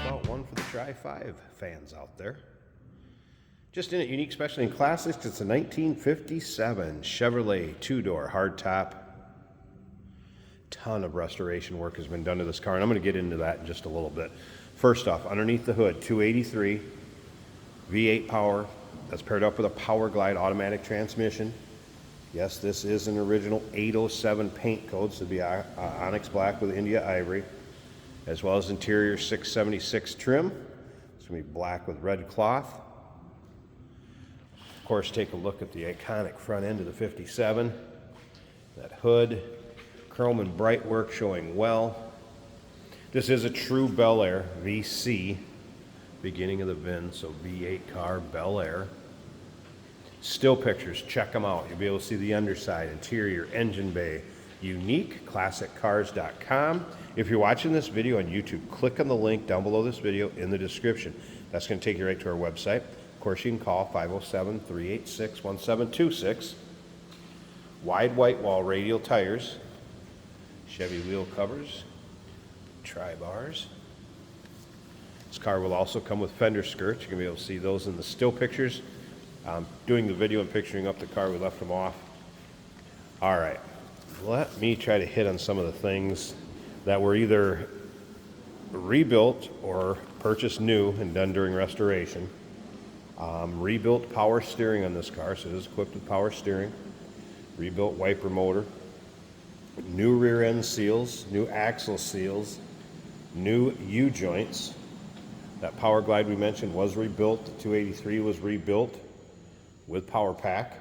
about one for the Tri-5 fans out there. Just in it, unique, special, and classics. It's a 1957 Chevrolet two-door hardtop. Ton of restoration work has been done to this car, and I'm going to get into that in just a little bit. First off, underneath the hood, 283 V8 power. That's paired up with a Power Glide automatic transmission. Yes, this is an original 807 paint code, so it'll be onyx black with India ivory, as well as interior 676 trim. It's going to be black with red cloth. Of course, take a look at the iconic front end of the 57. That hood, chrome and bright work showing well. This is a true Bel Air VC, beginning of the VIN, so V8 car, Bel Air. Still pictures, check them out. You'll be able to see the underside, interior, engine bay, uniqueclassiccars.com. If you're watching this video on YouTube, click on the link down below this video in the description. That's going to take you right to our website. Of course, you can call 507-386-1726. Wide white wall radial tires, Chevy wheel covers, tri-bars. This car will also come with fender skirts. You're going to be able to see those in the still pictures. Doing the video and picturing up the car, we left them off. All right, let me try to hit on some of the things that were either rebuilt or purchased new and done during restoration. Rebuilt power steering on this car, so it is equipped with power steering. Rebuilt wiper motor. New rear end seals, new axle seals, new U-joints. That Power Glide we mentioned was rebuilt. The 283 was rebuilt with power pack.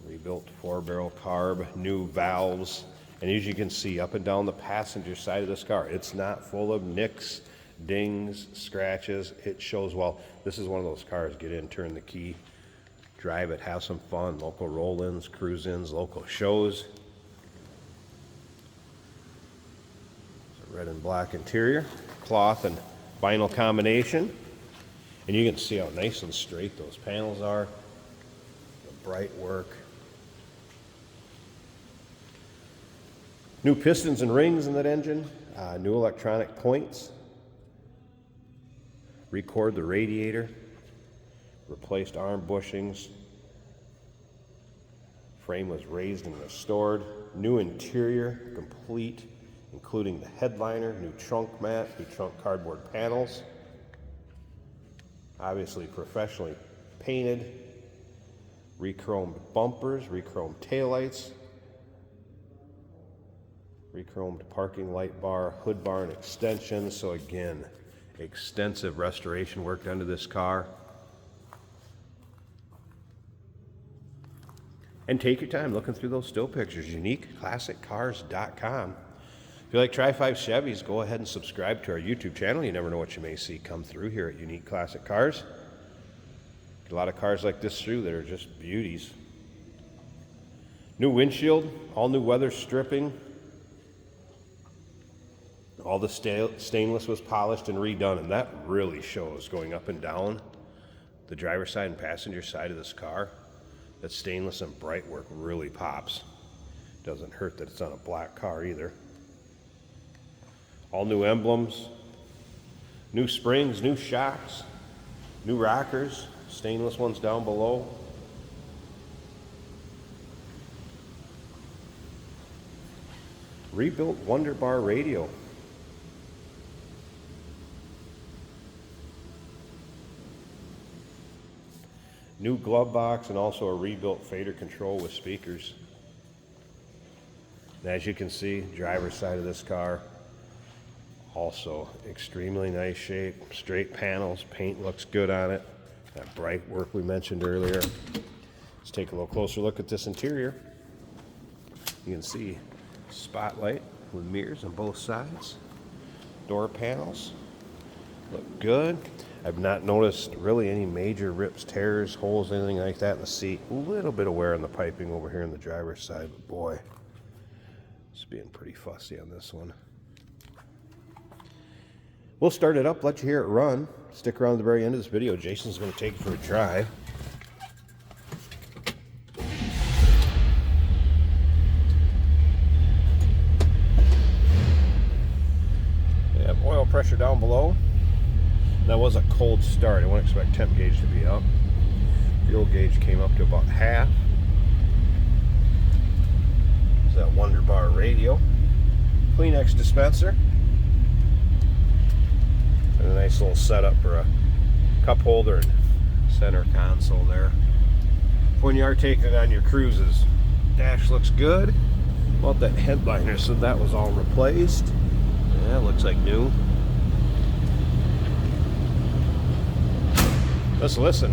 Rebuilt 4-barrel carb, new valves. And as you can see up and down the passenger side of this car, it's not full of nicks, dings, scratches. It shows well. This is one of those cars, get in, turn the key, drive it, have some fun. Local roll-ins, cruise-ins, local shows. It's a red and black interior, cloth and vinyl combination. And you can see how nice and straight those panels are. The bright work. New pistons and rings in that engine. New electronic points. Record the radiator. Replaced arm bushings. Frame was raised and restored. New interior, complete, including the headliner, new trunk mat, new trunk cardboard panels. Obviously professionally painted. Re-chromed bumpers, re-chromed taillights. Re-chromed parking light bar, hood bar and extensions. So again, extensive restoration work done to this car. And take your time looking through those still pictures. uniqueclassiccars.com. If you like Tri-5 Chevys, go ahead and subscribe to our YouTube channel. You never know what you may see come through here at Unique Classic Cars. Get a lot of cars like this through that are just beauties. New windshield, all new weather stripping. All the stainless was polished and redone, and that really shows going up and down the driver's side and passenger side of this car. That stainless and bright work really pops. Doesn't hurt that it's on a black car either. All new emblems, new springs, new shocks, new rockers, stainless ones down below. Rebuilt Wonder Bar radio. New glove box and also a rebuilt fader control with speakers. And as you can see, driver's side of this car, also extremely nice shape, straight panels, paint looks good on it. That bright work we mentioned earlier. Let's take a little closer look at this interior. You can see spotlight with mirrors on both sides. Door panels look good. I've not noticed really any major rips, tears, holes, anything like that in the seat. A little bit of wear on the piping over here on the driver's side, but boy, it's being pretty fussy on this one. We'll start it up, let you hear it run. Stick around to the very end of this video. Jason's going to take it for a drive. down below. That was a cold start. I wouldn't expect temp gauge to be up. Fuel gauge came up to about half. There's that Wonder Bar radio. Kleenex dispenser. And a nice little setup for a cup holder and center console there. When you are taking it on your cruises, dash looks good. Well, that headliner said that was all replaced. Yeah, looks like new. Let's listen.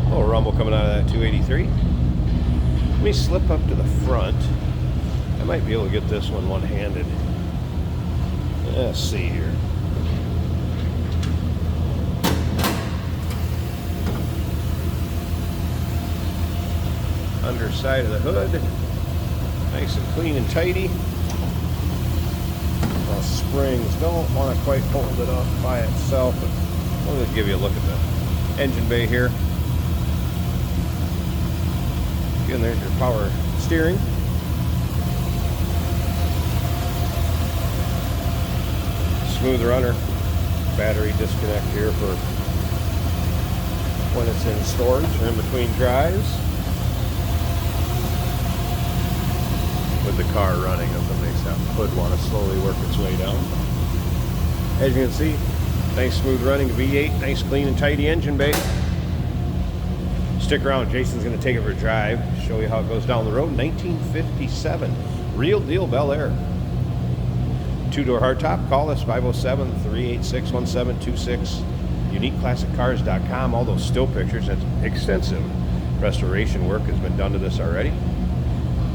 A little rumble coming out of that 283. Let me slip up to the front. I might be able to get this one one-handed. Let's see here. Underside of the hood. Nice and clean and tidy. Well, springs don't want to quite hold it up by itself, but I'll just give you a look at the engine bay here. Again, there's your power steering. Smooth runner. Battery disconnect here for when it's in storage or in between drives. With the car running, if it makes that hood want to slowly work its way down. As you can see, nice smooth running V8, nice clean and tidy engine bay. Stick around, Jason's going to take it for a drive, show you how it goes down the road. 1957, real deal Bel Air. Two-door hardtop. Call us 507-386-1726. UniqueClassicCars.com. All those still pictures and extensive restoration work has been done to this already.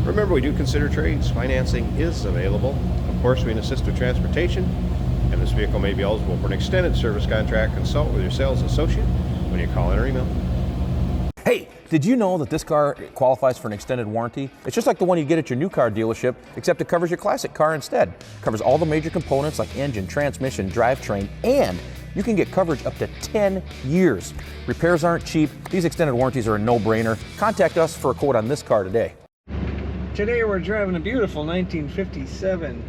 Remember, we do consider trades. Financing is available. Of course, we can assist with transportation, and this vehicle may be eligible for an extended service contract. Consult with your sales associate when you call in or email. Hey, did you know that this car qualifies for an extended warranty? It's just like the one you get at your new car dealership, except it covers your classic car instead. It covers all the major components like engine, transmission, drivetrain, and you can get coverage up to 10 years. Repairs aren't cheap. These extended warranties are a no-brainer. Contact us for a quote on this car today. Today we're driving a beautiful 1957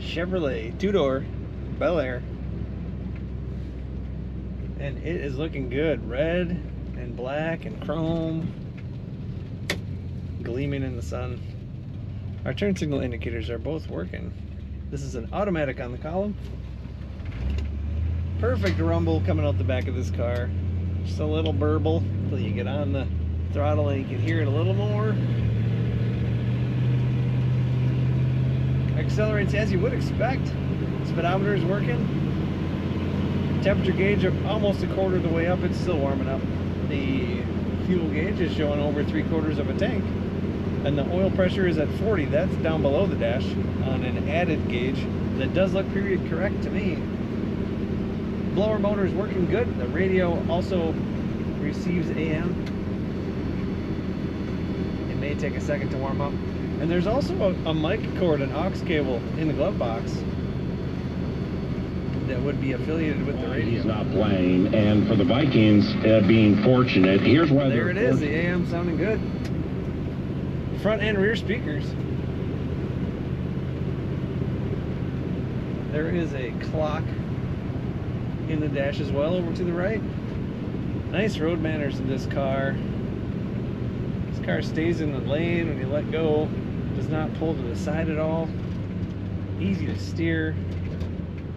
Chevrolet two-door Bel Air, and it is looking good. Red and black and chrome, gleaming in the sun. Our turn signal indicators are both working. This is an automatic on the column. Perfect rumble coming out the back of this car. Just a little burble until you get on the throttle and you can hear it a little more. Accelerates as you would expect. Speedometer is working. Temperature gauge almost a quarter of the way up. It's still warming up. The fuel gauge is showing over 3/4 of a tank, and the oil pressure is at 40. That's down below the dash on an added gauge. That does look period correct to me. Blower motor is working good. The radio also receives AM. It may take a second to warm up. And there's also a mic cord, an aux cable in the glove box that would be affiliated with the radio. He's not playing, and for the Vikings being fortunate, here's why there it is, the AM sounding good. Front and rear speakers. There is a clock in the dash as well over to the right. Nice road manners in this car. This car stays in the lane when you let go. Does not pull to the side at all. Easy to steer.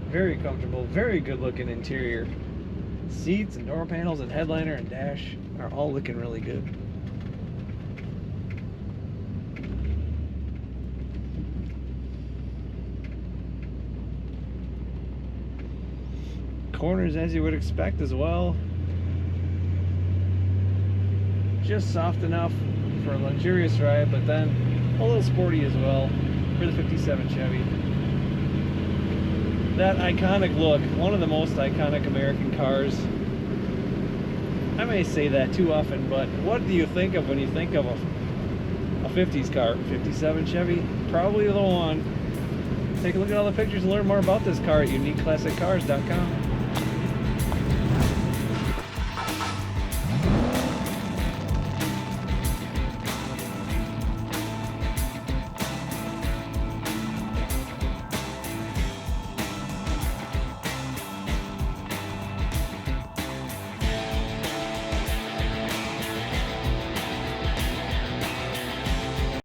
Very comfortable. Very good looking interior. Seats and door panels and headliner and dash are all looking really good. Corners as you would expect as well. Just soft enough for a luxurious ride, but then a little sporty as well for the 57 Chevy. That iconic look, one of the most iconic American cars. I may say that too often, but what do you think of when you think of a 50s car? 57 Chevy, probably the one. Take a look at all the pictures and learn more about this car at UniqueClassicCars.com.